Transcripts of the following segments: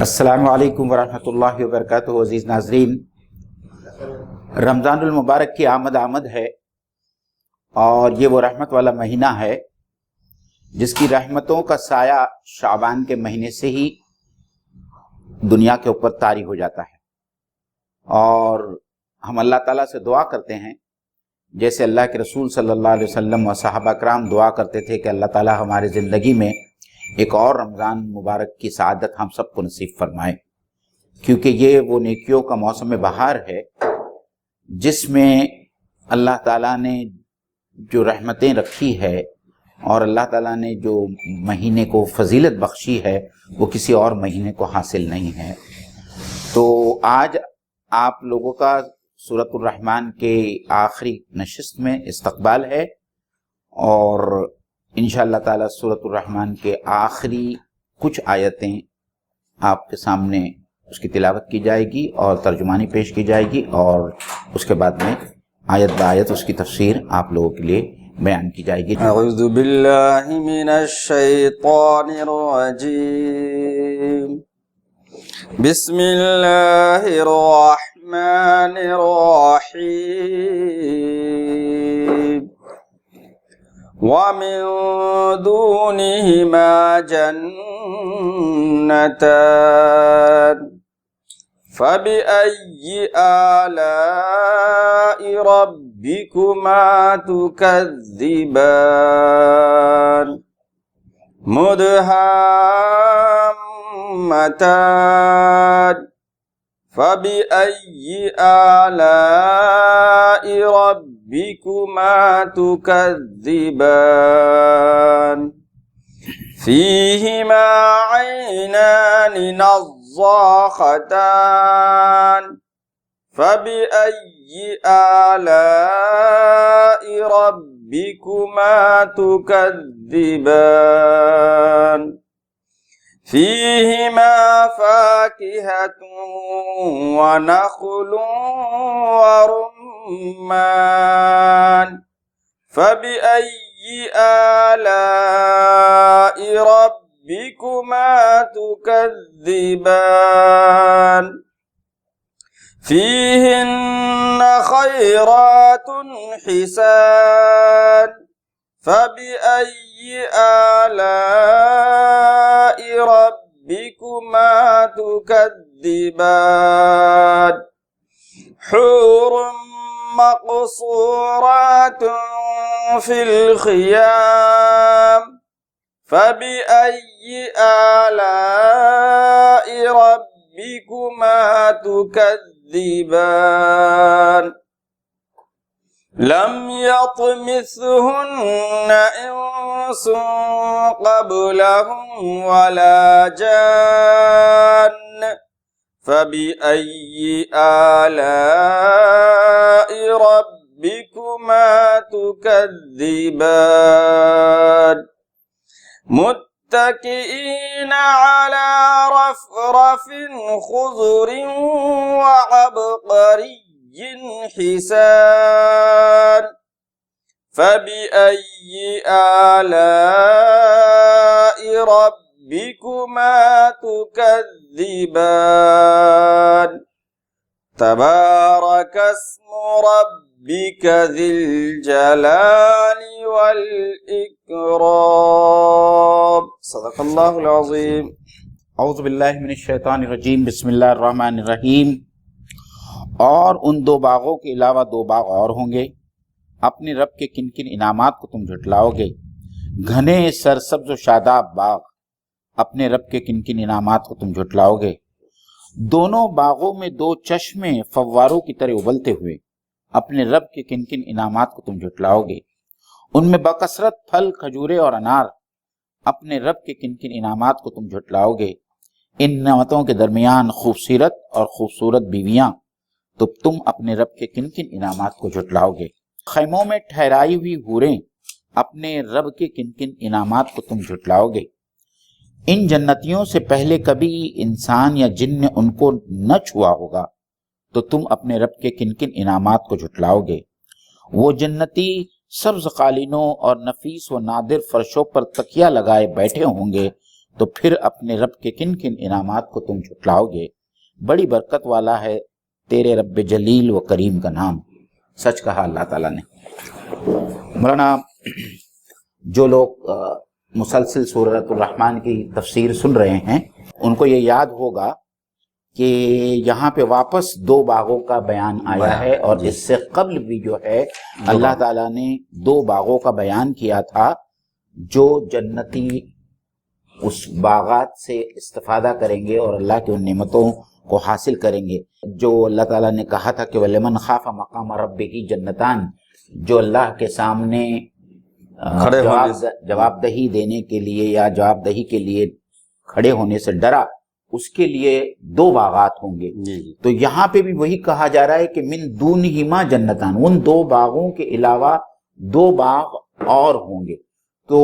السلام علیکم ورحمۃ اللہ وبرکاتہ۔ عزیز ناظرین، رمضان المبارک کی آمد ہے اور یہ وہ رحمت والا مہینہ ہے جس کی رحمتوں کا سایہ شعبان کے مہینے سے ہی دنیا کے اوپر طاری ہو جاتا ہے، اور ہم اللہ تعالیٰ سے دعا کرتے ہیں جیسے اللہ کے رسول صلی اللہ علیہ وسلم و صحابہ کرام دعا کرتے تھے کہ اللہ تعالیٰ ہماری زندگی میں ایک اور رمضان مبارک کی سعادت ہم سب کو نصیب فرمائے، کیونکہ یہ وہ نیکیوں کا موسم بہار ہے جس میں اللہ تعالیٰ نے جو رحمتیں رکھی ہے اور اللہ تعالیٰ نے جو مہینے کو فضیلت بخشی ہے وہ کسی اور مہینے کو حاصل نہیں ہے۔ تو آج آپ لوگوں کا سورۃ الرحمن کے آخری نشست میں استقبال ہے، اور انشاءاللہ تعالیٰ سورۃ الرحمن کے آخری کچھ آیتیں آپ کے سامنے اس کی تلاوت کی جائے گی اور ترجمانی پیش کی جائے گی، اور اس کے بعد میں آیت بآیت اس کی تفسیر آپ لوگوں کے لیے بیان کی جائے گی۔ اعوذ باللہ من الشیطان الرجیم، بسم اللہ الرحمن الرحیم، وَمِن دُونِهِمَا جَنَّتَانِ فَبِأَيِّ آلَاءِ رَبِّكُمَا تُكَذِّبَانِ مُدْهَامَّتَانِ فَبِأَيِّ آلَاءِ رَبِّكُمَا تُكَذِّبَانِ فِيهِمَا عَيْنَانِ نَضَّاخَتَانِ فَبِأَيِّ آلَاءِ رَبِّكُمَا تُكَذِّبَانِ فِيهِمَا فَاكِهَةٌ وَنَخْلٌ وَرُمَّانٌ فَبِأَيِّ آلَاءِ رَبِّكُمَا تُكَذِّبَانِ فِيهِنَّ خَيْرَاتٌ حِسَانٌ فَبِأَيِّ آلَاءِ رَبِّكُمَا تُكَذِّبَانِ حُورٌ مَّقْصُورَاتٌ فِي الْخِيَامِ فَبِأَيِّ آلَاءِ رَبِّكُمَا تُكَذِّبَانِ لَمْ يَطْمِثْهُنَّ إِنسٌ قَبْلَهُمْ وَلَا جَانٌّ فَبِأَيِّ آلَاءِ رَبِّكُمَا تُكَذِّبَانِ مُتَّكِئِينَ عَلَى رَفْرَفٍ خُضْرٍ وَعَبْقَرِيٍّ حِسَانٍ فَبِأَيِّ آلَاءِ رَبِّكُمَا تُكَذِّبَانِ تَبَارَكَ اسْمُ رَبِّكَ ذِي الْجَلَالِ وَالْإِكْرَامِ صدق اللہ العظیم۔ اعوذ باللہ من الشیطان الرجیم، بسم اللہ الرحمن الرحیم۔ اور ان دو باغوں کے علاوہ دو باغ اور ہوں گے، اپنے رب کے کن کن انعامات کو تم جھٹلاؤ گے؟ گھنے سرسبز و شاداب باغ، اپنے رب کے کن کن انعامات کو تم جھٹلاؤ گے؟ دونوں باغوں میں دو چشمے فواروں کی طرح ابلتے ہوئے، اپنے رب کے کن کن انعامات کو تم جھٹلاؤ گے؟ ان میں بکثرت پھل، کھجورے اور انار، اپنے رب کے کن کن انعامات کو تم جھٹلاؤ گے؟ ان نعمتوں کے درمیان خوبصورت اور خوبصورت بیویاں، تو تم اپنے رب کے کن کن انعامات کو جھٹلاؤ گے؟ خیموں میں ٹھہرائی ہوئی حوریں، اپنے رب کے کن کن انعامات کو تم جھٹلاؤ گے؟ ان جنتیوں سے پہلے کبھی انسان یا جن نے ان کو نہ چھوا ہوگا، تو تم اپنے رب کے کن کن انعامات کو جھٹلاؤ گے؟ وہ جنتی سبز قالینوں اور نفیس و نادر فرشوں پر تکیہ لگائے بیٹھے ہوں گے، تو پھر اپنے رب کے کن کن انعامات کو تم جھٹلاؤ گے؟ بڑی برکت والا ہے تیرے رب جلیل و کریم کا نام۔ سچ کہا اللہ تعالیٰ نے۔ مولانا، جو لوگ مسلسل سورۃ الرحمن کی تفسیر سن رہے ہیں ان کو یہ یاد ہوگا کہ یہاں پہ واپس 2 باغوں کا بیان آیا ہے، اور اس سے قبل بھی جو ہے اللہ تعالیٰ نے 2 باغوں کا بیان کیا تھا جو جنتی اس باغات سے استفادہ کریں گے اور اللہ کی ان نعمتوں کو حاصل کریں گے۔ جو اللہ تعالیٰ نے کہا تھا کہ وَلِمَنْ خَافَ مَقَامَ رَبِّهِ جنتان، جو اللہ کے سامنے جواب دہی دینے کے لیے یا جواب دہی کے لیے کھڑے ہونے سے ڈرا، اس کے لیے 2 باغات ہوں گے۔ تو یہاں پہ بھی وہی کہا جا رہا ہے کہ من دونہما جنتان، ان 2 باغوں کے علاوہ 2 باغ اور ہوں گے۔ تو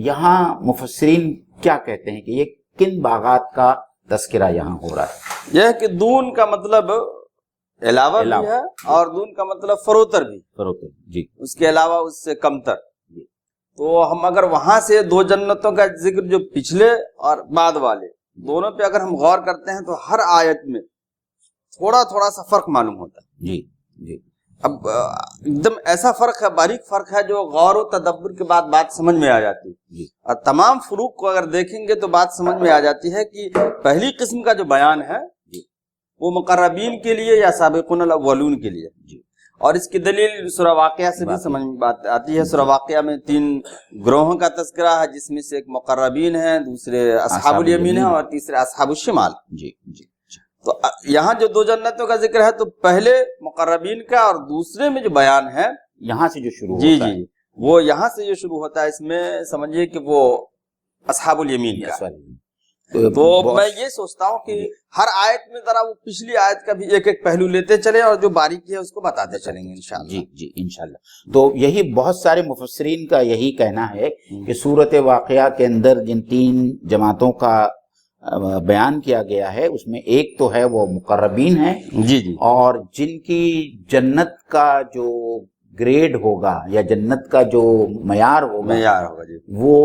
یہاں مفسرین کیا کہتے ہیں کہ یہ کن باغات کا تذکرہ یہاں ہو رہا ہے؟ یہ کہ دون کا مطلب علاوہ بھی ہے، اور دون کا مطلب فروتر بھی، جی، اس کے علاوہ اس سے کمتر۔ تو ہم اگر وہاں سے 2 جنتوں کا ذکر جو پچھلے اور بعد والے دونوں پہ اگر ہم غور کرتے ہیں تو ہر آیت میں تھوڑا تھوڑا سا فرق معلوم ہوتا ہے۔ جی جی، اب ایک دم ایسا فرق ہے، باریک فرق ہے، جو غور و تدبر کے بعد بات سمجھ میں آ جاتی ہے۔ اور تمام فروق کو اگر دیکھیں گے تو بات سمجھ میں آ جاتی ہے کہ پہلی قسم کا جو بیان ہے وہ مقربین کے لیے یا سابقون الاولون کے لیے، اور اس کی دلیل سورہ واقعہ سے بھی سمجھ میں بات آتی ہے۔ سورہ واقعہ میں 3 گروہوں کا تذکرہ ہے، جس میں سے ایک مقربین ہیں، دوسرے اصحاب الیمین ہیں، اور تیسرے اصحاب الشمال۔ جی جی، تو یہاں جو 2 جنتوں کا ذکر ہے تو پہلے مقربین کا، اور دوسرے میں جو بیان ہے یہاں سے جو شروع ہوتا ہے، جی وہ یہاں سے جو شروع ہوتا ہے، اس میں سمجھیے کہ وہ اصحاب الیمین کا۔ تو میں یہ سوچتا ہوں کہ ہر آیت میں ذرا وہ پچھلی آیت کا بھی ایک ایک پہلو لیتے چلیں، اور جو باریکی ہے اس کو بتاتے چلیں گے انشاءاللہ۔ جی جی انشاءاللہ۔ تو یہی بہت سارے مفسرین کا یہی کہنا ہے کہ سورۃ واقعہ کے اندر جن 3 جماعتوں کا بیان کیا گیا ہے اس میں ایک تو ہے وہ مقربین ہیں، جی، اور جن کی جنت کا جو گریڈ ہوگا یا جنت کا جو معیار ہوگا جی، وہ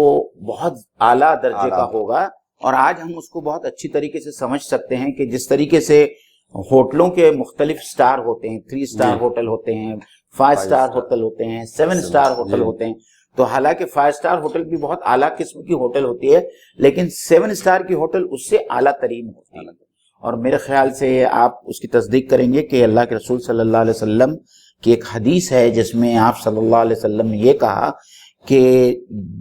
بہت اعلیٰ درجے کا ہوگا۔ اور آج ہم اس کو بہت اچھی طریقے سے سمجھ سکتے ہیں کہ جس طریقے سے ہوٹلوں کے مختلف سٹار ہوتے ہیں، 3 سٹار ہوٹل ہوتے ہیں، 5 سٹار ہوٹل ہوتے ہیں، 7 سٹار ہوٹل ہوتے ہیں، تو حالانکہ 5 سٹار ہوٹل بھی بہت اعلیٰ قسم کی ہوٹل ہوتی ہے، لیکن 7 سٹار کی ہوٹل اس سے اعلیٰ ترین ہوتی ہے۔ اور میرے خیال سے آپ اس کی تصدیق کریں گے کہ اللہ کے رسول صلی اللہ علیہ وسلم کی ایک حدیث ہے جس میں آپ صلی اللہ علیہ وسلم نے یہ کہا کہ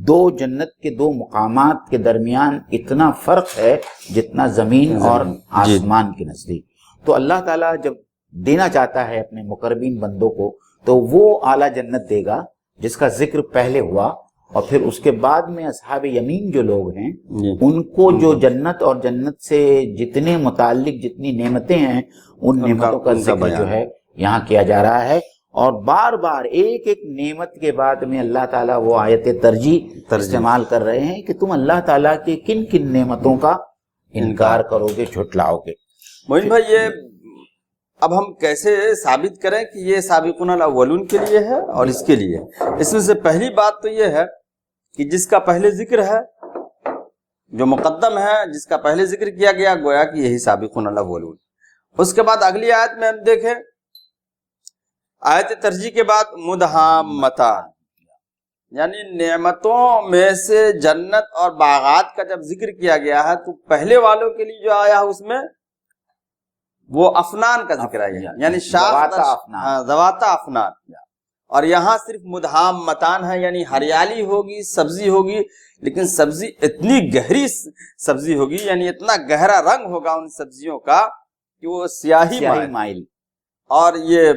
2 جنت کے 2 مقامات کے درمیان اتنا فرق ہے جتنا زمین اور آسمان کے نزدیک۔ تو اللہ تعالیٰ جب دینا چاہتا ہے اپنے مقربین بندوں کو تو وہ اعلیٰ جنت دے گا جس کا ذکر پہلے ہوا، اور پھر اس کے بعد میں اصحاب یمین جو لوگ ہیں ان کو جو جنت اور جنت سے جتنے متعلق جتنی نعمتیں ہیں ان نعمتوں کا ذکر جو ہے یہاں کیا جا رہا ہے، اور بار بار ایک ایک نعمت کے بعد میں اللہ تعالیٰ وہ آیت ترجیح استعمال کر رہے ہیں کہ تم اللہ تعالیٰ کے کن کن نعمتوں کا انکار کرو گے، جھٹلاؤ گے۔ معین بھائی، یہ اب ہم کیسے ثابت کریں کہ یہ سابقون الاولون کے لیے ہے اور اس کے لیے؟ اس میں سے پہلی بات تو یہ ہے کہ جس کا پہلے ذکر ہے، جو مقدم ہے، جس کا پہلے ذکر کیا گیا، گویا کہ یہی سابقون الاولون۔ اس کے بعد اگلی آیت میں ہم دیکھیں، آیت ترجیح کے بعد مدہامتان، یعنی نعمتوں میں سے جنت اور باغات کا جب ذکر کیا گیا ہے تو پہلے والوں کے لیے جو آیا ہے اس میں وہ افنان کا ذکر ہے، یعنی ذواتا افنان، اور یہاں صرف مدہامتان ہے، یعنی ہریالی ہوگی، سبزی ہوگی، لیکن سبزی اتنی گہری سبزی ہوگی، یعنی اتنا گہرا رنگ ہوگا ان سبزیوں کا کہ وہ سیاہی مائل۔ اور یہ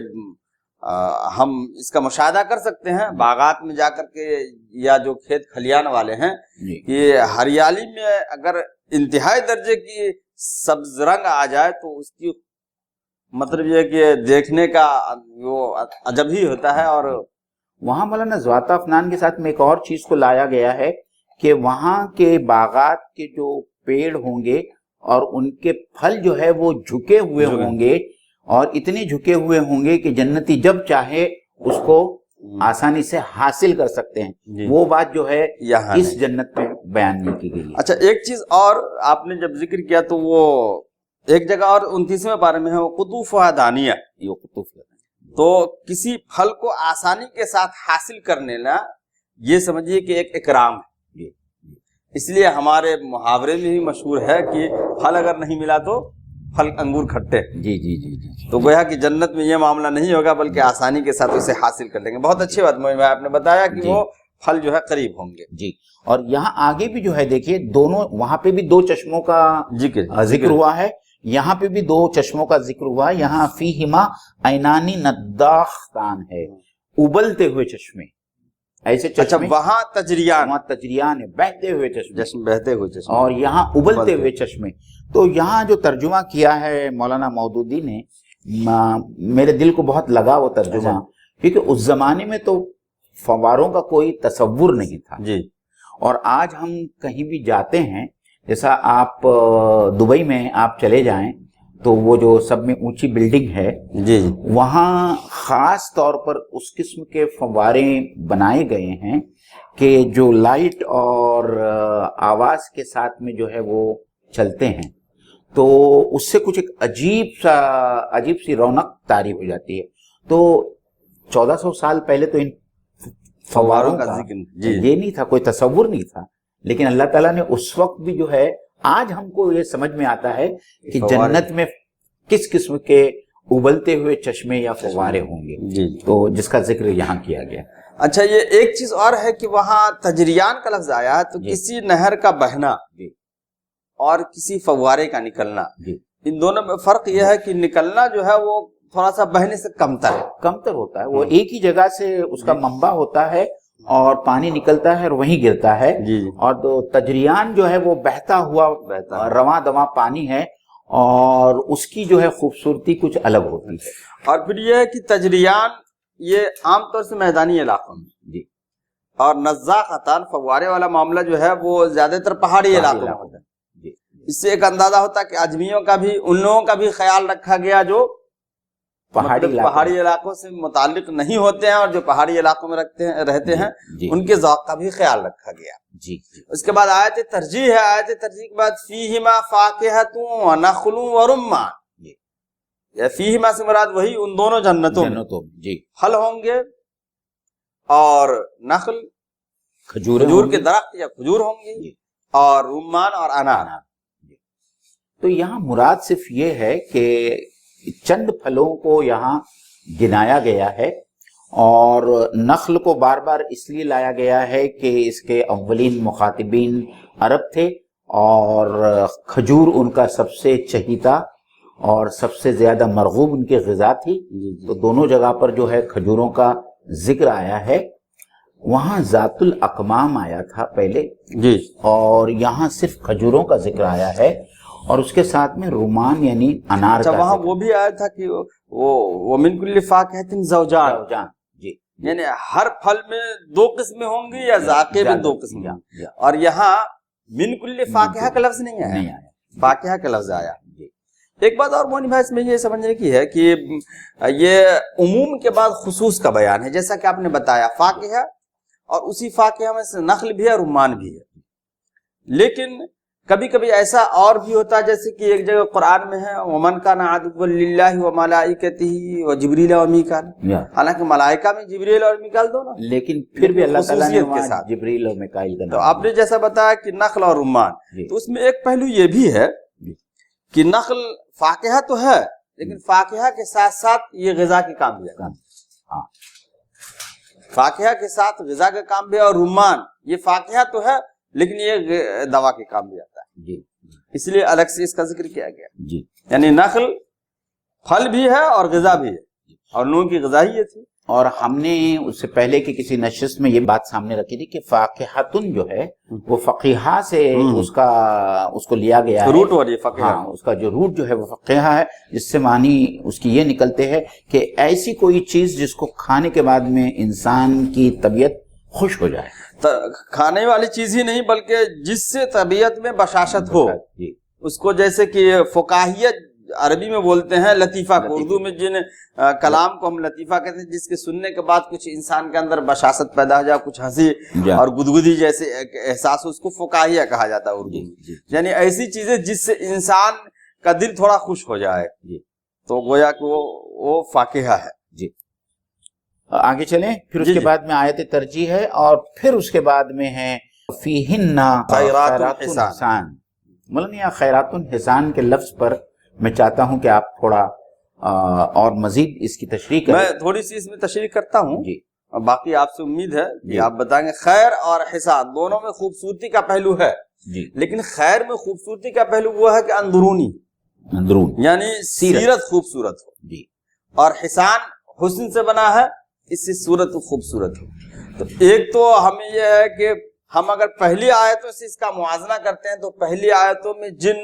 ہم اس کا مشاہدہ کر سکتے ہیں باغات میں جا کر کے، یا جو کھیت کھلیان والے ہیں، کہ ہریالی میں اگر انتہائی درجے کی سبز رنگ آ جائے تو اس کی مطلب یہ کہ دیکھنے کا وہ عجب ہی ہوتا ہے۔ اور وہاں مولانا ذواتا افنان کے ساتھ میں ایک اور چیز کو لایا گیا ہے کہ وہاں کے باغات کے جو پیڑ ہوں گے اور ان کے پھل جو ہے وہ جھکے ہوئے ہوں گے، اور اتنے جھکے ہوئے ہوں گے کہ جنتی جب چاہے اس کو آسانی سے حاصل کر سکتے ہیں، جی، وہ بات جو ہے یہاں اس نہیں۔ جنت میں بیان نہیں کی گئی ہے۔ اچھا ایک چیز اور آپ نے جب ذکر کیا تو وہ ایک جگہ اور 29ویں پارے میں ہے وہ قطوفها دانیہ، یہ قطوف تو کسی پھل کو آسانی کے ساتھ حاصل کرنے نا یہ سمجھیے کہ ایک اکرام ہے۔ جی، اس لیے ہمارے محاورے میں بھی مشہور ہے کہ پھل اگر نہیں ملا تو پھل انگور کھٹے، جی جی جی جی، تو گویا کہ جنت میں یہ معاملہ نہیں ہوگا بلکہ آسانی کے ساتھ اسے حاصل کر لیں گے۔ بہت اچھی بات میں آپ نے بتایا کہ جی، وہ پھل جو ہے قریب ہوں گے۔ جی، اور یہاں آگے بھی جو ہے دیکھیے دونوں، وہاں پہ بھی 2 چشموں کا ذکر ہوا ہے، یہاں پہ بھی 2 چشموں کا ذکر ہوا ہے۔ یہاں فیہما عینانی نداختان ہے، ابلتے ہوئے چشمے، ایسے اچھا چشمے، وہاں تجریان، وہاں تجریان ہے، بہتے ہوئے چشمے، جشن بہتے ہوئے چشمے، اور یہاں ابلتے ہوئے چشمے۔ تو یہاں جو ترجمہ کیا ہے مولانا مودودی نے، میرے دل کو بہت لگا وہ ترجمہ، کیونکہ اس زمانے میں تو فواروں کا کوئی تصور نہیں تھا، جی، اور آج ہم کہیں بھی جاتے ہیں، جیسا آپ دبئی میں آپ چلے جائیں تو وہ جو سب میں اونچی بلڈنگ ہے، جی، وہاں خاص طور پر اس قسم کے فوارے بنائے گئے ہیں کہ جو لائٹ اور آواز کے ساتھ میں جو ہے وہ چلتے ہیں، تو اس سے کچھ ایک عجیب سی رونق طاری ہو جاتی ہے۔ تو 1400 سال پہلے تو ان فواروں کا ذکر جی، یہ نہیں تھا، کوئی تصور نہیں تھا، لیکن اللہ تعالیٰ نے اس وقت بھی جو ہے، آج ہم کو یہ سمجھ میں آتا ہے کہ جنت میں کس قسم کے ابلتے ہوئے چشمے یا فوارے ہوں گے، جی، تو جس کا ذکر یہاں کیا گیا۔ اچھا یہ ایک چیز اور ہے کہ وہاں تجریان کا لفظ آیا ہے تو جی، کسی نہر کا بہنا جی، اور کسی فوارے کا نکلنا، جی، ان دونوں میں فرق یہ ہے کہ نکلنا جو ہے وہ تھوڑا سا بہنے سے کمتر ہے، کمتر ہوتا ہے، وہ ایک ہی جگہ سے اس کا منبع ہوتا ہے اور پانی نکلتا ہے اور وہیں گرتا ہے، جی، جی، اور تو تجریان جو ہے وہ بہتا ہوا رواں دواں پانی ہے، اور اس کی جو ہے خوبصورتی کچھ الگ ہوتی ہے۔ اور پھر یہ ہے کہ تجریان یہ عام طور سے میدانی علاقوں میں، جی، اور نزاقتان فوارے والا معاملہ جو ہے وہ زیادہ تر پہاڑی علاقوں میں ہوتا ہے۔ جی، اس سے ایک اندازہ ہوتا ہے کہ اجمیوں کا بھی، ان لوگوں کا بھی خیال رکھا گیا جو پہاڑی علاقوں سے متعلق نہیں ہوتے ہیں اور جو پہاڑی علاقوں میں رہتے ہیں، جی، ان کے ذوق کا بھی خیال رکھا گیا۔ جی، اس کے بعد آیت ترجیح ہے، آیت ترجیح کے بعد فیہما فاکہۃ ونخل ورمان، یا فیہما سے مراد وہی ان دونوں جنتوں میں جی، پھل ہوں گے، اور نخل کھجور کے درخت یا کھجور ہوں گے، جی، اور رمان اور انار۔ تو یہاں مراد صرف یہ ہے کہ چند پھلوں کو یہاں گنایا گیا ہے، اور نخل کو بار بار اس لیے لایا گیا ہے کہ اس کے اولین مخاطبین عرب تھے، اور کھجور ان کا سب سے چہیتا اور سب سے زیادہ مرغوب ان کی غذا تھی، تو دونوں جگہ پر جو ہے کھجوروں کا ذکر آیا ہے۔ وہاں ذات الاقمام آیا تھا پہلے، جی، اور یہاں صرف کھجوروں کا ذکر آیا ہے، اور اس کے ساتھ میں رومان یعنی انار کا وہاں ذکر۔ وہ بھی آیا تھا کہ وہ من کل فاکہۃ زوجان، جی، یعنی ہر پھل میں 2 قسمیں ہوں گی یا ذائقے میں 2 قسمیں ہوں گی، اور یہاں من کل فاکہہ کا لفظ نہیں آیا، فاکہہ کا لفظ آیا۔ ایک بات اور مونی بھائی اس میں یہ سمجھنے کی ہے کہ یہ عموم کے بعد خصوص کا بیان ہے، جیسا کہ آپ نے بتایا فاکہہ، اور اسی فاکہہ میں سے نخل بھی ہے، رمان بھی ہے، لیکن کبھی کبھی ایسا اور بھی ہوتا ہے، جیسے کہ ایک جگہ قرآن میں ہے وَمَنْ كَانَ عَدُوًّا لِلَّهِ وَمَلَائِكَتِهِ وَجِبْرِيلَ وَمِيكَالَ، حالانکہ ملائکہ میں جبریل اور میکال دونوں، لیکن پھر بھی اللہ تعالیٰ نے خصوصیت کے وہاں ساتھ جبریل اور میکائیل کا تو نام آپ نے جیسا بتایا کہ نخل اور رمان، تو اس میں ایک پہلو یہ بھی ہے کہ نخل فاکہہ تو ہے، لیکن فاکہہ کے ساتھ ساتھ یہ غذا کے کام بھی ہے، فاکہہ کے ساتھ غذا کا کام بھی ہے، اور رمان یہ فاکہہ تو ہے لیکن یہ دوا کے کام بھی آتا ہے، جی، اس لیے الگ سے اس کا ذکر کیا گیا، جی، یعنی نخل پھل بھی ہے اور غذا بھی ہے، اور لوگوں کی غذا ہی یہ تھی۔ اور ہم نے اس سے پہلے کی کسی نشست میں یہ بات سامنے رکھی تھی کہ فاکہتن جو ہے وہ فقیہہ سے اس کو لیا گیا ہے، روٹ والی فقیہہ، ہاں، اس کا جو روٹ جو ہے وہ فقیہہ ہے، جس سے معنی اس کی یہ نکلتے ہیں کہ ایسی کوئی چیز جس کو کھانے کے بعد میں انسان کی طبیعت خوش ہو جائے، کھانے والی چیز ہی نہیں بلکہ جس سے طبیعت میں بشاشت ہو، جی، اس کو جیسے کہ فقاہیت عربی میں بولتے ہیں لطیفہ کو، اردو میں جن کلام کو ہم لطیفہ کہتے ہیں، جس کے سننے کے بعد کچھ انسان کے اندر بشاشت پیدا ہو جائے، کچھ ہنسی اور گدگدی جیسے احساس ہو، اس کو فقاہیہ کہا جاتا ہے اردو میں، یعنی ایسی چیزیں جس سے انسان کا دل تھوڑا خوش ہو جائے، تو گویا کہ وہ فاقیہ ہے۔ جی آگے چلیں، پھر اس کے بعد میں آیت ترجیح ہے، اور پھر اس کے بعد میں ہے فیہن خیرات الحسان۔ مولانا یہاں خیرات الحسان کے لفظ پر میں چاہتا ہوں کہ آپ تھوڑا اور مزید اس کی تشریح کریں۔ میں تھوڑی سی اس میں تشریح کرتا ہوں، جی باقی آپ سے امید ہے کہ آپ بتائیں گے۔ خیر اور حسان دونوں میں خوبصورتی کا پہلو ہے، جی لیکن خیر میں خوبصورتی کا پہلو وہ ہے کہ اندرونی، اندرون یعنی سیرت خوبصورت ہو، جی، اور حسان حسن سے بنا ہے، اس سے صورت خوبصورت ہو۔ تو ایک تو ہمیں یہ ہے کہ ہم اگر پہلی آیتوں سے اس کا موازنہ کرتے ہیں تو پہلی آیتوں میں جن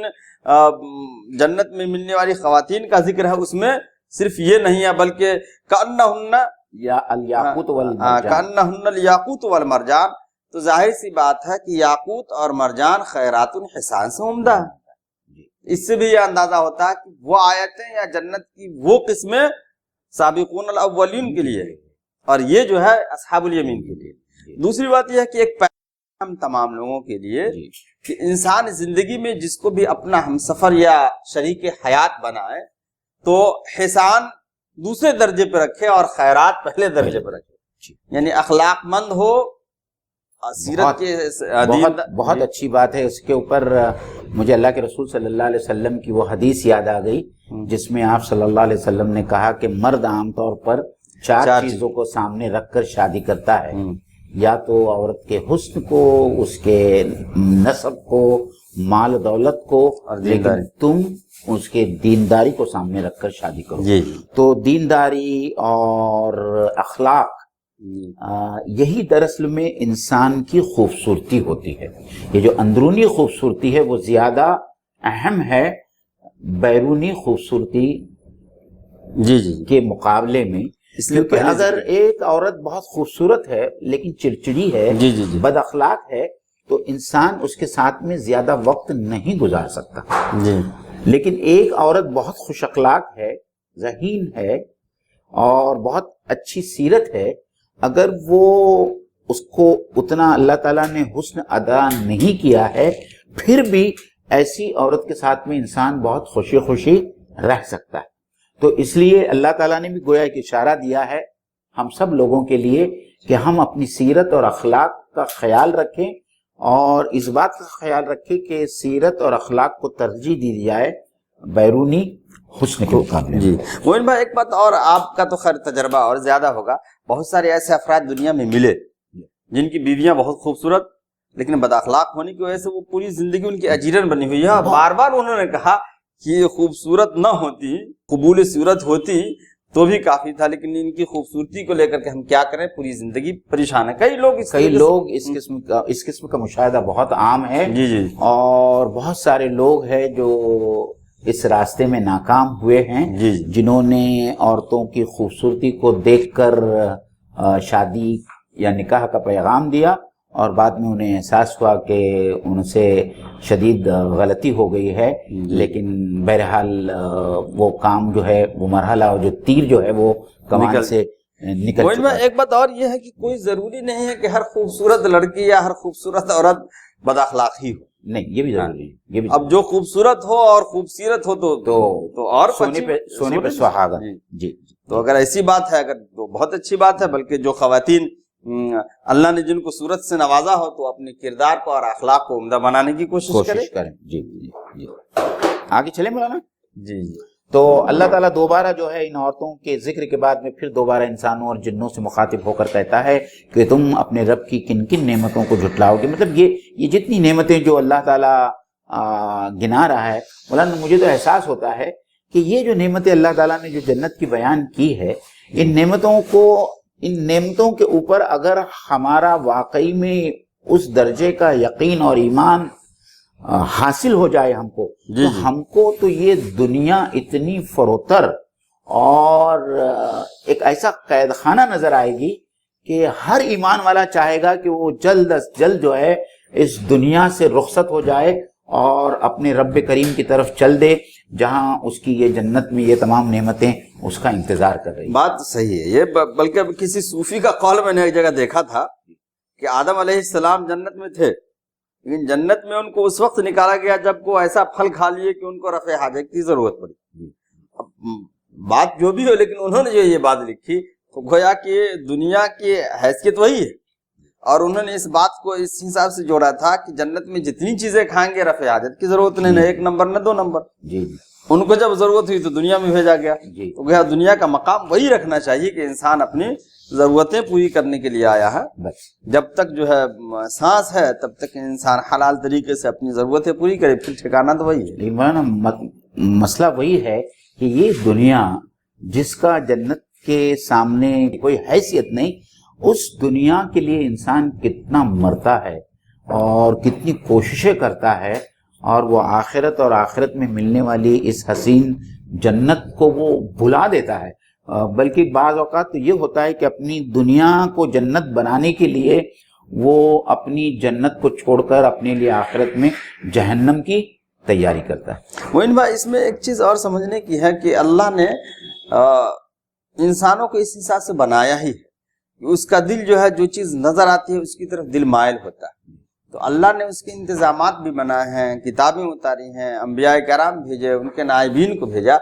جنت میں ملنے والی خواتین کا ذکر ہے، اس میں صرف یہ نہیں ہے بلکہ کأنہن یا الیاقوت والمرجان، کأنہن الیاقوت والمرجان، تو ظاہر سی بات ہے کہ یاقوت اور مرجان خیرات الحسان سے عمدہ ہے۔ اس سے بھی یہ اندازہ ہوتا ہے کہ وہ آیتیں یا جنت کی وہ قسمیں سابقون الاولین کے لیے، اور یہ جو ہے اصحاب الیمین کے لیے۔ دوسری بات یہ ہے کہ ایک پیغام تمام لوگوں کے لیے کہ انسان زندگی میں جس کو بھی اپنا ہمسفر یا شریک حیات بنائے تو حسان دوسرے درجے پہ رکھے اور خیرات پہلے درجے پہ رکھے، یعنی اخلاق مند ہو، سیرت کے بہت اچھی بات ہے۔ اس کے اوپر مجھے اللہ کے رسول صلی اللہ علیہ وسلم کی وہ حدیث یاد آ گئی جس میں آپ صلی اللہ علیہ وسلم نے کہا کہ مرد عام طور پر چار چیزوں کو سامنے رکھ کر شادی کرتا ہے، یا تو عورت کے حسن کو، اس کے نسب کو، مال و دولت کو، لیکن تم اس کے دینداری کو سامنے رکھ کر شادی کرو۔ تو دینداری اور اخلاق یہی دراصل میں انسان کی خوبصورتی ہوتی ہے۔ یہ جو اندرونی خوبصورتی ہے وہ زیادہ اہم ہے بیرونی خوبصورتی کے مقابلے میں، کیونکہ اگر ایک عورت بہت خوبصورت ہے لیکن چڑچڑی ہے، بد اخلاق ہے، تو انسان اس کے ساتھ میں زیادہ وقت نہیں گزار سکتا۔ لیکن ایک عورت بہت خوش اخلاق ہے، ذہین ہے اور بہت اچھی سیرت ہے، اگر وہ اس کو اتنا اللہ تعالیٰ نے حسن ادا نہیں کیا ہے، پھر بھی ایسی عورت کے ساتھ میں انسان بہت خوشی خوشی رہ سکتا ہے۔ تو اس لیے اللہ تعالیٰ نے بھی گویا ایک اشارہ دیا ہے ہم سب لوگوں کے لیے کہ ہم اپنی سیرت اور اخلاق کا خیال رکھیں، اور اس بات کا خیال رکھیں کہ سیرت اور اخلاق کو ترجیح دی جائے بیرونی حسن کے مقابلے۔ جی مومن بھائی، ایک بات اور، آپ کا تو خیر تجربہ اور زیادہ ہوگا، بہت سارے ایسے افراد دنیا میں ملے جن کی بیویاں بہت خوبصورت لیکن بد اخلاق ہونے کی وجہ سے وہ پوری زندگی ان کی اجیرن بنی ہوئی ہے۔ بار بار انہوں نے کہا کہ یہ خوبصورت نہ ہوتی، قبول صورت ہوتی تو بھی کافی تھا، لیکن ان کی خوبصورتی کو لے کر کے ہم کیا کریں، پوری زندگی پریشان ہے۔ کئی لوگ اس قسم کا مشاہدہ بہت عام ہے، اور بہت سارے لوگ ہیں جو اس راستے میں ناکام ہوئے ہیں، جنہوں نے عورتوں کی خوبصورتی کو دیکھ کر شادی یا نکاح کا پیغام دیا، اور بعد میں انہیں احساس ہوا کہ ان سے شدید غلطی ہو گئی ہے، لیکن بہرحال وہ کام جو ہے، وہ مرحلہ جو تیر جو ہے وہ کمان سے نکل چکا ہے۔ ایک بات اور یہ ہے کہ کوئی ضروری نہیں ہے کہ ہر خوبصورت لڑکی یا ہر خوبصورت عورت بد اخلاق ہی ہو، نہیں، یہ بھی ضروری ہے۔ اب جو خوبصورت ہو اور خوبصیرت ہو تو اور سونے پہ سہاگا۔ جی تو اگر ایسی بات ہے، اگر تو بہت اچھی بات ہے، بلکہ جو خواتین اللہ نے جن کو صورت سے نوازا ہو تو اپنے کردار کو اور اخلاق کو عمدہ بنانے کی کوشش کریں۔ جی آگے چلیں مولانا۔ جی تو اللہ تعالیٰ دوبارہ جو ہے ان عورتوں کے ذکر کے بعد میں پھر دوبارہ انسانوں اور جنوں سے مخاطب ہو کر کہتا ہے کہ تم اپنے رب کی کن کن نعمتوں کو جھٹلاؤ گے۔ مطلب یہ جتنی نعمتیں جو اللہ تعالیٰ گنا رہا ہے، مولانا مجھے تو احساس ہوتا ہے کہ یہ جو نعمتیں اللہ تعالیٰ نے جو جنت کی بیان کی ہے، ان نعمتوں کے اوپر اگر ہمارا واقعی میں اس درجے کا یقین اور ایمان حاصل ہو جائے ہم کو، تو ہم کو تو یہ دنیا اتنی فروتر اور ایک ایسا قید خانہ نظر آئے گی کہ ہر ایمان والا چاہے گا کہ وہ جلد از جلد جو ہے اس دنیا سے رخصت ہو جائے اور اپنے رب کریم کی طرف چل دے، جہاں اس کی یہ جنت میں یہ تمام نعمتیں اس کا انتظار کر رہی ہیں۔ بات صحیح ہے یہ، بلکہ اب کسی صوفی کا قول میں نے ایک جگہ دیکھا تھا کہ آدم علیہ السلام جنت میں تھے، لیکن جنت میں ان کو اس وقت نکالا گیا جب وہ ایسا پھل کھا لیے کہ ان کو رفع حاجت کی ضرورت پڑی۔ اب بات جو بھی ہو، لیکن انہوں نے جو یہ بات لکھی تو گویا کہ دنیا کی حیثیت وہی ہے، اور انہوں نے اس بات کو اس حساب سے جوڑا تھا کہ جنت میں جتنی چیزیں کھائیں گے رفع حاجت کی ضرورت نہیں، نہ ایک نمبر نہ دو نمبر۔ جی ان کو جب ضرورت ہوئی تو دنیا میں بھیجا گیا، جی تو گویا دنیا کا مقام وہی رکھنا چاہیے کہ انسان اپنی ضرورتیں پوری کرنے کے لیے آیا ہے۔ بس جب تک جو ہے سانس ہے تب تک انسان حلال طریقے سے اپنی ضرورتیں پوری کرے، پھر ٹھکانا تو وہی ہے۔ لیکن مولانا مسئلہ وہی ہے کہ یہ دنیا جس کا جنت کے سامنے کوئی حیثیت نہیں، اس دنیا کے لیے انسان کتنا مرتا ہے اور کتنی کوششیں کرتا ہے، اور وہ آخرت اور آخرت میں ملنے والی اس حسین جنت کو وہ بھلا دیتا ہے۔ بلکہ بعض اوقات تو یہ ہوتا ہے کہ اپنی دنیا کو جنت بنانے کے لیے وہ اپنی جنت کو چھوڑ کر اپنے لیے آخرت میں جہنم کی تیاری کرتا ہے۔ موین بھائی، اس میں ایک چیز اور سمجھنے کی ہے کہ اللہ نے انسانوں کو اس حساب سے بنایا ہی ہے کہ اس کا دل جو ہے جو چیز نظر آتی ہے اس کی طرف دل مائل ہوتا ہے، تو اللہ نے اس کے انتظامات بھی بنائے ہیں، کتابیں اتاری ہیں، انبیاء کرام بھیجے، ان کے نائبین کو بھیجا۔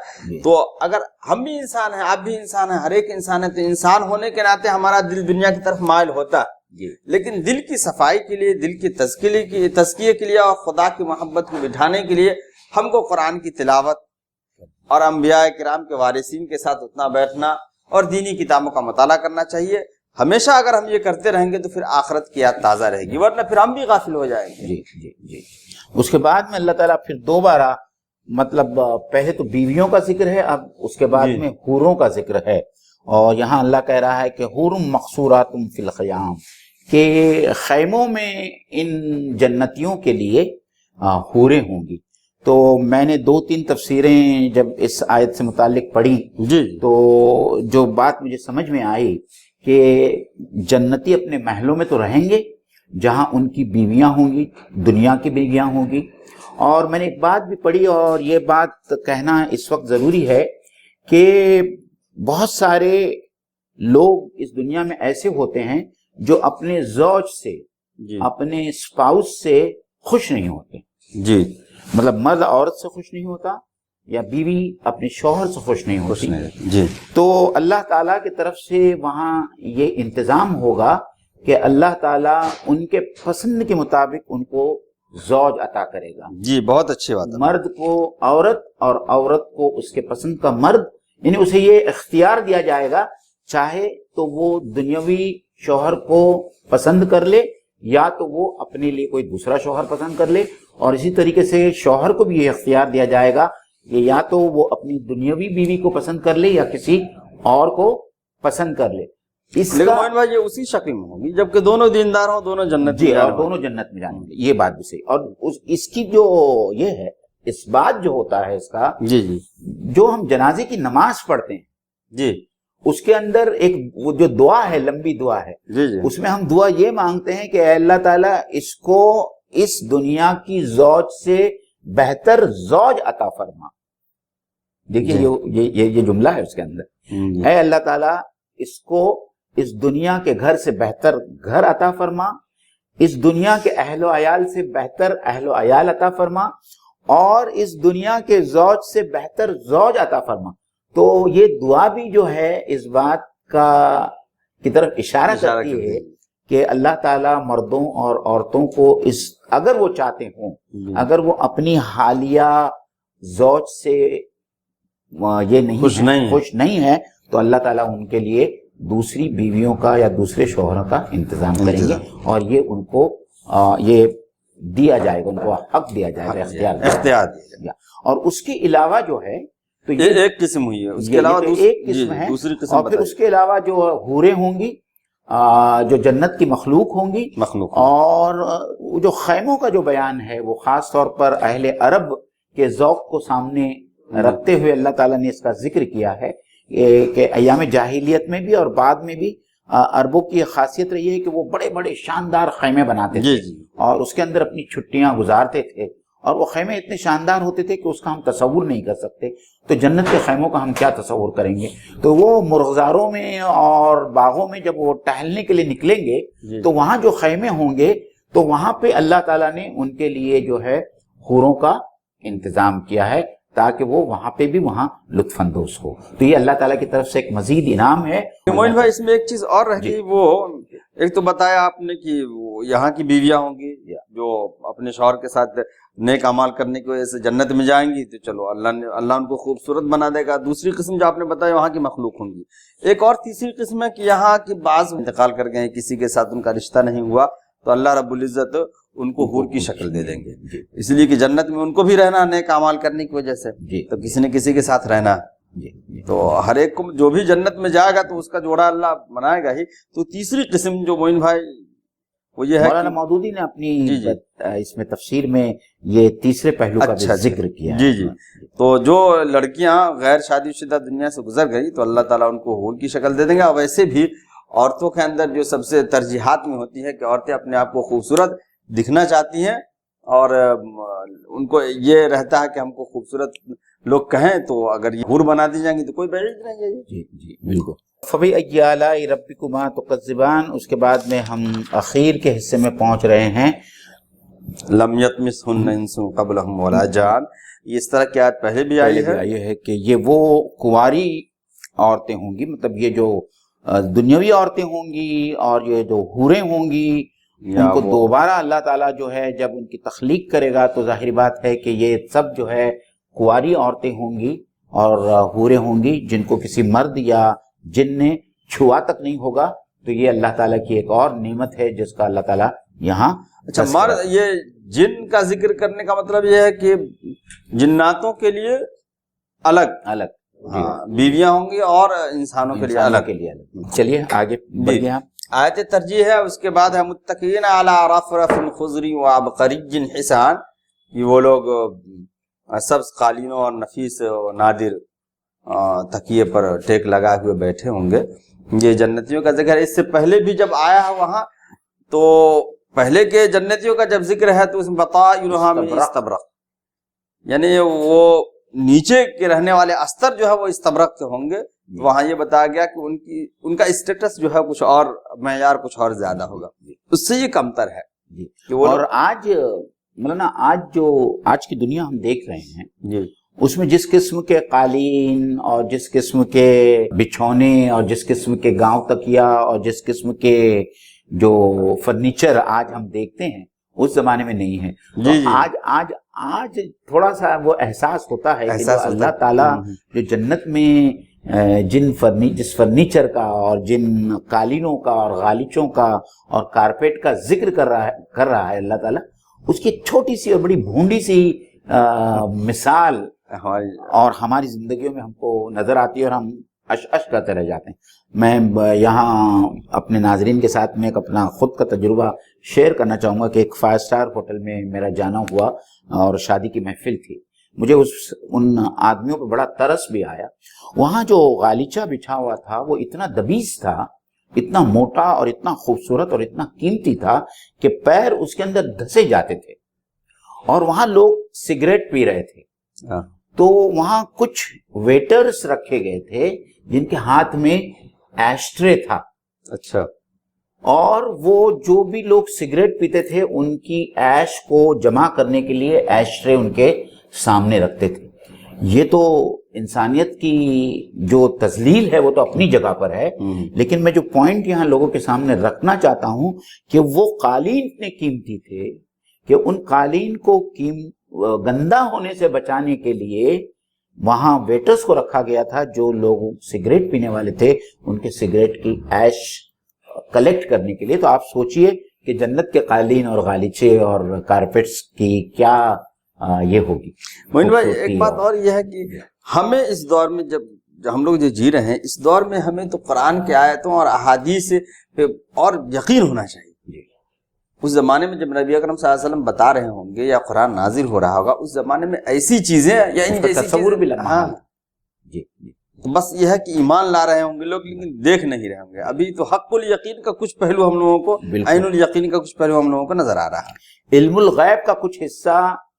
تو اگر ہم بھی انسان ہیں، آپ بھی انسان ہیں، ہر ایک انسان ہے، تو انسان ہونے کے ناطے ہمارا دل دنیا کی طرف مائل ہوتا ہے، لیکن دل کی صفائی کے لیے، دل کی تزکیے کے لیے اور خدا کی محبت کو بٹھانے کے لیے ہم کو قرآن کی تلاوت اور انبیاء کرام کے وارثین کے ساتھ اٹھنا بیٹھنا اور دینی کتابوں کا مطالعہ کرنا چاہیے۔ ہمیشہ اگر ہم یہ کرتے رہیں گے تو پھر آخرت کی یاد تازہ رہے گی، ورنہ پھر ہم بھی غافل ہو جائیں گے۔ جی جی جی اس کے بعد میں اللہ تعالیٰ پھر دوبارہ مطلب پہلے تو بیویوں کا ذکر ہے، اب اس کے بعد میں حوروں کا ذکر ہے، اور یہاں اللہ کہہ رہا ہے کہ حور مقصورات فی الخیام، کہ خیموں میں ان جنتیوں کے لیے حوریں ہوں گی۔ تو میں نے 2-3 تفسیریں جب اس آیت سے متعلق پڑھی تو جو بات مجھے سمجھ میں آئی کہ جنتی اپنے محلوں میں تو رہیں گے جہاں ان کی بیویاں ہوں گی، دنیا کی بیویاں ہوں گی۔ اور میں نے ایک بات بھی پڑھی، اور یہ بات کہنا اس وقت ضروری ہے کہ بہت سارے لوگ اس دنیا میں ایسے ہوتے ہیں جو اپنے زوج سے، اپنے اسپاؤس سے خوش نہیں ہوتے۔ جی، مطلب مرد عورت سے خوش نہیں ہوتا، یا بیوی اپنے شوہر سے خوش نہیں ہوتی۔ جی، تو اللہ تعالیٰ کی طرف سے وہاں یہ انتظام ہوگا کہ اللہ تعالیٰ ان کے پسند کے مطابق ان کو زوج عطا کرے گا۔ جی، بہت اچھی بات ہے۔ مرد کو عورت اور عورت کو اس کے پسند کا مرد، یعنی اسے یہ اختیار دیا جائے گا، چاہے تو وہ دنیاوی شوہر کو پسند کر لے یا تو وہ اپنے لیے کوئی دوسرا شوہر پسند کر لے، اور اسی طریقے سے شوہر کو بھی یہ اختیار دیا جائے گا کہ یا تو وہ اپنی دنیاوی بیوی کو پسند کر لے یا کسی اور کو پسند کر لے۔ لیکن مومن بھائی، یہ اسی شکل میں ہوگی جبکہ دونوں دیندار ہوں، دونوں جنت جی، اور دونوں جنت میں جائیں گے، یہ بات بھی صحیح۔ اور اس کی جو یہ ہے، اس بات جو ہوتا ہے اس کا، جی جی، جو ہم جنازے کی نماز پڑھتے ہیں جی اس کے اندر ایک وہ جو دعا ہے، لمبی دعا ہے، جی جی، اس میں ہم دعا یہ مانگتے ہیں کہ اے اللہ تعالیٰ اس کو اس دنیا کی زوج سے بہتر زوج عطا فرما۔ دیکھیے یہ جملہ ہے اس کے اندر، اے اللہ تعالیٰ اس کو اس دنیا کے گھر سے بہتر گھر عطا فرما، اس دنیا کے اہل و عیال سے بہتر اہل و عیال عطا فرما، اور اس دنیا کے زوج سے بہتر زوج عطا فرما۔ تو یہ دعا بھی جو ہے اس بات کی طرف اشارہ کرتی ہے کہ اللہ تعالیٰ مردوں اور عورتوں کو اگر وہ چاہتے ہوں، اگر وہ اپنی حالیہ زوج سے یہ خوش نہیں ہے، تو اللہ تعالیٰ ان کے لیے دوسری بیویوں کا یا دوسرے شوہروں کا انتظام کریں گے، اور یہ ان کو یہ دیا جائے گا، ان کو حق دیا جائے گا، اختیار دیا گا۔ اور اس کے علاوہ جو ہے تو یہ ایک قسم ہوئی ہے، اس کے علاوہ ایک قسم ہے، دوسری قسم، اور پھر اس کے علاوہ جو حوریں ہوں گی، جو جنت کی مخلوق ہوں گی، اور جو خیموں کا جو بیان ہے وہ خاص طور پر اہل عرب کے ذوق کو سامنے رکھتے ہوئے اللہ تعالیٰ نے اس کا ذکر کیا ہے کہ ایام جاہلیت میں بھی اور بعد میں بھی عربوں کی خاصیت رہی ہے کہ وہ بڑے بڑے شاندار خیمے بناتے تھے، اور اس کے اندر اپنی چھٹیاں گزارتے تھے، اور وہ خیمے اتنے شاندار ہوتے تھے کہ اس کا ہم تصور نہیں کر سکتے، تو جنت کے خیموں کا ہم کیا تصور کریں گے؟ تو وہ مرغزاروں میں اور باغوں میں جب وہ ٹہلنے کے لیے نکلیں گے تو وہاں جو خیمے ہوں گے تو وہاں پہ اللہ تعالیٰ نے ان کے لیے جو ہے حوروں کا انتظام کیا ہے تاکہ وہ وہاں پہ بھی وہاں لطف اندوز ہو. تو یہ اللہ تعالیٰ کی طرف سے ایک مزید انعام ہے. معین بھائی اس میں ایک چیز اور رہ گئی، وہ ایک تو بتایا آپ نے کہ یہاں کی بیویاں ہوں گی جو اپنے شوہر کے ساتھ نیک اعمال کرنے کی وجہ سے جنت میں جائیں گی، تو چلو اللہ ان کو خوبصورت بنا دے گا. دوسری قسم جو آپ نے بتایا وہاں کی مخلوق ہوں گی. ایک اور تیسری قسم ہے کہ یہاں کی بعض انتقال کر گئے، کسی کے ساتھ ان کا رشتہ نہیں ہوا، تو اللہ رب العزت ان کو حور کی شکل دے دیں گے، اس لیے کہ جنت میں ان کو بھی رہنا نیک اعمال کرنے کی وجہ سے، تو کسی نے کسی کے ساتھ رہنا. تو ہر ایک کو جو بھی جنت میں جائے گا تو اس کا جوڑا اللہ بنائے گا ہی. تو تیسری قسم جو معین بھائی وہ یہ ہے، مولانا مودودی نے اپنی اس میں تفسیر میں یہ تیسرے پہلو کا بھی ذکر کیا ہے. جی تو جو لڑکیاں غیر شادی شدہ دنیا سے گزر گئی تو اللہ تعالیٰ ان کو حور کی شکل دے دیں گے. اور ویسے بھی عورتوں کے اندر جو سب سے ترجیحات میں ہوتی ہے کہ عورتیں اپنے آپ کو خوبصورت دکھنا چاہتی ہیں، اور ان کو یہ رہتا ہے کہ ہم کو خوبصورت لوگ کہیں، تو اگر یہ حور بنا دی جائیں گی تو کوئی بعید نہیں ہے. جی بالکل. فَبِأَيِّ آلَاءِ رَبِّكُمَا تُكَذِّبَانِ. اس کے بعد میں ہم اخیر کے حصے میں پہنچ رہے ہیں. لم یطمثہن انس قبلہم ولا جان. یہ اس طرح کی آیت پہلے بھی آئی ہے کہ یہ وہ کنواری عورتیں ہوں گی، مطلب یہ جو دنیاوی عورتیں ہوں گی اور یہ جو حوریں ہوں گی، ان کو دوبارہ اللہ تعالیٰ جو ہے جب ان کی تخلیق کرے گا تو ظاہر بات ہے کہ یہ سب جو ہے کنواری عورتیں ہوں گی اور حوریں ہوں گی جن کو کسی مرد یا جن نے چھوا تک نہیں ہوگا. تو یہ اللہ تعالیٰ کی ایک اور نعمت ہے جس کا اللہ تعالیٰ یہاں اچھا مرد، یہ جن کا ذکر کرنے کا مطلب یہ ہے کہ جناتوں کے لیے الگ بیویاں ہوں گی اور انسانوں کے لیے الگ. چلیے آگے بڑھیے. آیت ترجیح ہے. اس کے بعد ہے متکئین علی رفرف خضر وعبقری حسان. یہ وہ لوگ سبز قالینوں اور نفیس و نادر تکیے پر ٹیک لگائے ہوئے بیٹھے ہوں گے. یہ جنتیوں کا ذکر ہے. اس سے پہلے بھی جب آیا ہے وہاں تو پہلے کے جنتیوں کا جب ذکر ہے تو اس میں بطائنھا من استبرق، یعنی وہ نیچے کے رہنے والے استر جو ہے وہ استبرق کے ہوں گے. وہاں یہ بتایا گیا کہ ان کا اسٹیٹس جو ہے کچھ اور معیار کچھ اور زیادہ ہوگا، اس سے یہ کمتر ہے. اور آج مولانا آج کی دنیا ہم دیکھ رہے ہیں اس میں جس قسم کے قالین اور جس قسم کے بچھونے اور جس قسم کے گاؤں تکیا اور جس قسم کے جو فرنیچر آج ہم دیکھتے ہیں اس زمانے میں نہیں ہے. آج تھوڑا سا وہ احساس ہوتا ہے کہ اللہ تعالیٰ جو جنت میں جس فرنیچر کا اور جن قالینوں کا اور غالیچوں کا اور کارپیٹ کا ذکر کر رہا ہے اللہ تعالیٰ، اس کی چھوٹی سی اور بڑی بھونڈی سی مثال اور ہماری زندگیوں میں ہم کو نظر آتی ہے اور ہم اش کرتے رہ جاتے ہیں. میں یہاں اپنے ناظرین کے ساتھ میں ایک اپنا خود کا تجربہ شیئر کرنا چاہوں گا کہ ایک 5 اسٹار ہوٹل میں میرا جانا ہوا اور شادی کی محفل تھی. مجھے ان آدمیوں پہ بڑا ترس بھی آیا. وہاں جو غالیچہ بچھا ہوا تھا وہ اتنا دبیز تھا، اتنا موٹا اور اتنا خوبصورت اور اتنا قیمتی تھا کہ پیر اس کے اندر دھسے جاتے تھے. اور وہاں لوگ سگریٹ پی رہے تھے. تو وہاں کچھ ویٹرز رکھے گئے تھے جن کے ہاتھ میں ایشٹرے تھا. اچھا. اور وہ جو بھی لوگ سگریٹ پیتے تھے ان کی ایش کو جمع کرنے کے لیے ایشٹرے ان کے سامنے رکھتے تھے. یہ تو انسانیت کی جو تذلیل ہے وہ تو اپنی جگہ پر ہے، لیکن میں جو پوائنٹ یہاں لوگوں کے سامنے رکھنا چاہتا ہوں کہ وہ قالین اتنے قیمتی تھے کہ ان قالین کو گندا ہونے سے بچانے کے لیے وہاں ویٹرز کو رکھا گیا تھا جو لوگ سگریٹ پینے والے تھے ان کے سگریٹ کی ایش کلیکٹ کرنے کے لیے. تو آپ سوچئے کہ جنت کے قالین اور غالیچے اور کارپیٹس کی کیا یہ ہوگی. معین بھائی ایک بات اور یہ ہے کہ ہمیں اس دور میں جب ہم لوگ جو جی رہے ہیں اس دور میں ہمیں تو قرآن کی آیتوں اور احادیث پہ اور یقین ہونا چاہیے. اس زمانے میں جب نبی اکرم صلی اللہ علیہ وسلم بتا رہے ہوں گے یا قرآن نازل ہو رہا ہوگا اس زمانے میں ایسی چیزیں یا ان جیسی تصور بھی لمحہ تو بس یہ ہے کہ ایمان لا رہے ہوں گے لوگ لیکن دیکھ نہیں رہے ہوں گے. ابھی تو حق الیقین کا کچھ پہلو ہم لوگوں کو، عین الیقین کا کچھ پہلو ہم لوگوں کو نظر آ رہا ہے. علم الغیب کا کچھ حصہ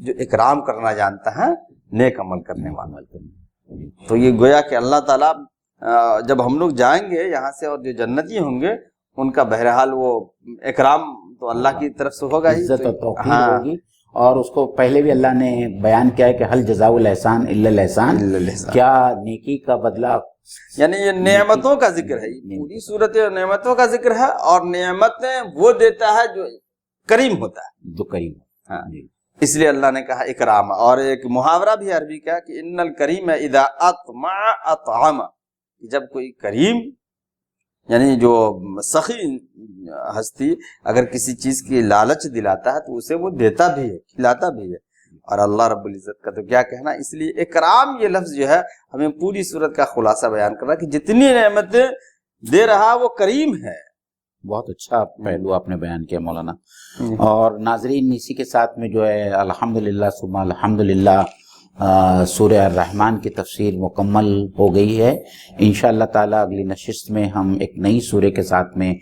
جو اکرام کرنا جانتا ہے نیک عمل کرنے والا. تو یہ گویا کہ اللہ تعالیٰ جب ہم لوگ جائیں گے یہاں سے اور جو جنتی ہوں گے ان کا بہرحال وہ اکرام تو اللہ کی طرف سے ہوگا ہی, عزت اور توقیر ہوگی. اور اس کو پہلے بھی اللہ نے بیان کیا ہے کہ حل جزاء الاحسان الا الاحسان, کیا نیکی کا بدلہ, یعنی یہ نعمتوں کا ذکر ہے, پوری صورت نعمتوں کا ذکر ہے, اور نعمتیں وہ دیتا ہے جو کریم ہوتا ہے, جو کریم. ہاں اس لیے اللہ نے کہا اکرام. اور ایک محاورہ بھی عربی کا کہ ان الکریم اذا اطمع اطعم, جب کوئی کریم یعنی جو سخی ہستی اگر کسی چیز کی لالچ دلاتا ہے تو اسے وہ دیتا بھی ہے, کھلاتا بھی ہے. اور اللہ رب العزت کا تو کیا کہنا. اس لیے اکرام یہ لفظ جو ہے ہمیں پوری صورت کا خلاصہ بیان کر رہا ہے کہ جتنی نعمتیں دے رہا وہ کریم ہے. بہت اچھا پہلو آپ نے بیان کیا مولانا. اور ناظرین اسی کے ساتھ میں جو ہے الحمدللہ ثم الحمدللہ سورہ الرحمن کی تفسیر مکمل ہو گئی ہے. انشاءاللہ تعالی اگلی نشست میں ہم ایک نئی سورہ کے ساتھ میں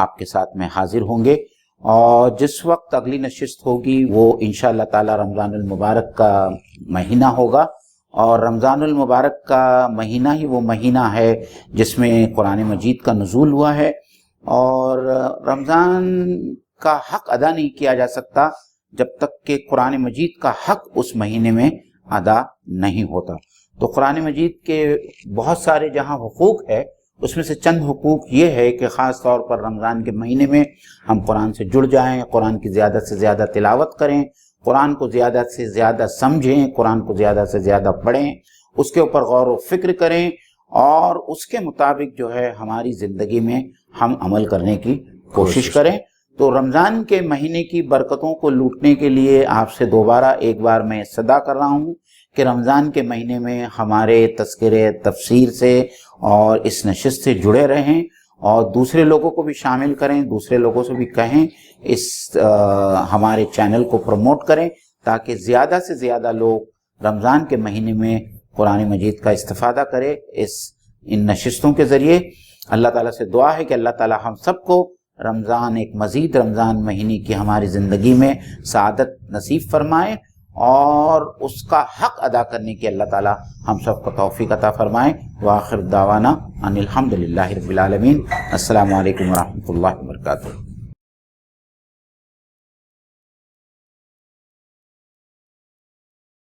آپ کے ساتھ میں حاضر ہوں گے, اور جس وقت اگلی نشست ہوگی وہ انشاءاللہ تعالی رمضان المبارک کا مہینہ ہوگا. اور رمضان المبارک کا مہینہ ہی وہ مہینہ ہے جس میں قرآن مجید کا نزول ہوا ہے, اور رمضان کا حق ادا نہیں کیا جا سکتا جب تک کہ قرآن مجید کا حق اس مہینے میں ادا نہیں ہوتا. تو قرآن مجید کے بہت سارے جہاں حقوق ہے اس میں سے چند حقوق یہ ہے کہ خاص طور پر رمضان کے مہینے میں ہم قرآن سے جڑ جائیں, قرآن کی زیادہ سے زیادہ تلاوت کریں, قرآن کو زیادہ سے زیادہ سمجھیں, قرآن کو زیادہ سے زیادہ پڑھیں, اس کے اوپر غور و فکر کریں, اور اس کے مطابق جو ہے ہماری زندگی میں ہم عمل کرنے کی کوشش کریں. تو رمضان کے مہینے کی برکتوں کو لوٹنے کے لیے آپ سے دوبارہ ایک بار میں صدا کر رہا ہوں کہ رمضان کے مہینے میں ہمارے تذکرے تفسیر سے اور اس نشست سے جڑے رہیں, اور دوسرے لوگوں کو بھی شامل کریں, دوسرے لوگوں سے بھی کہیں, اس ہمارے چینل کو پروموٹ کریں تاکہ زیادہ سے زیادہ لوگ رمضان کے مہینے میں قرآن مجید کا استفادہ کرے ان نشستوں کے ذریعے. اللہ تعالیٰ سے دعا ہے کہ اللہ تعالیٰ ہم سب کو رمضان, ایک مزید رمضان مہینے کی ہماری زندگی میں سعادت نصیب فرمائے, اور اس کا حق ادا کرنے کی اللہ تعالیٰ ہم سب کو توفیق عطا فرمائے. وآخر دعوانا ان الحمدللہ رب العالمین. السلام علیکم ورحمۃ اللہ وبرکاتہ.